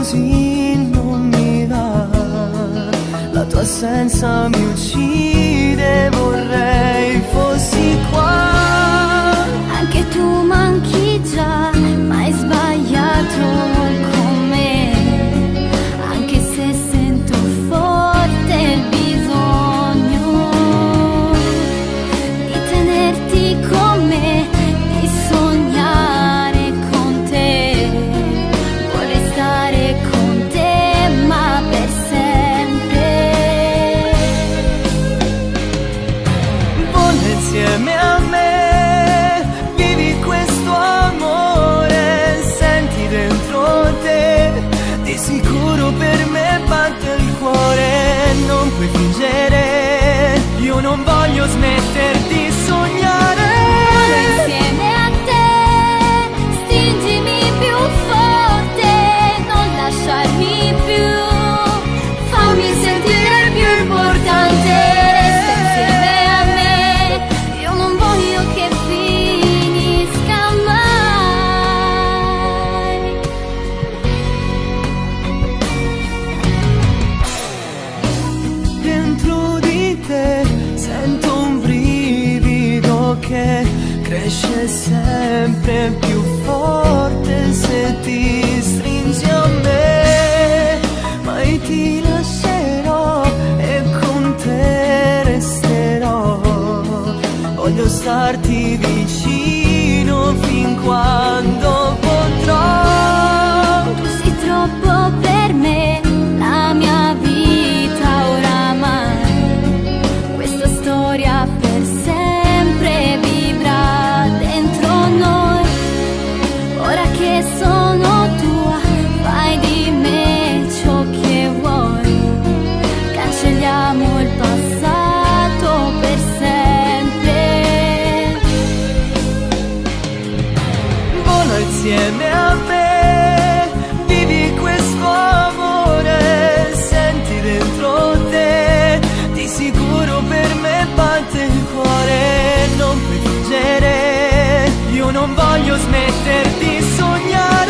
così non mi va, la tua assenza mi uccide, vorrei fossi qua. Anche tu manchi già, ma hai sbagliato con me, anche se sento forte il bisogno di tenerti con me, di sognare con te, vorrei stare con te ma per sempre. Vola insieme a me, sicuro per me batte il cuore, non puoi fingere, io non voglio smettere di sognare. Voglio insieme a te, stringimi più forte, non lasciarmi più, fammi sentire più importante, resta insieme a me, io non voglio che finisca mai. Dentro di te sento un brivido che cresce sempre più forte se ti stringi a me, mai ti lascerò e con te resterò, voglio starti vicino fin quando potrò. Tu sei troppo per me, la mia vita oramai, questa storia per sempre vivrà dentro noi. Ora che sono tua, fai di me ciò che vuoi, cancelliamo il passato per sempre. Vola insieme a me, vivi questo amore, senti dentro te, di sicuro per me batte il cuore, non puoi fingere, io non voglio smettere di sognare.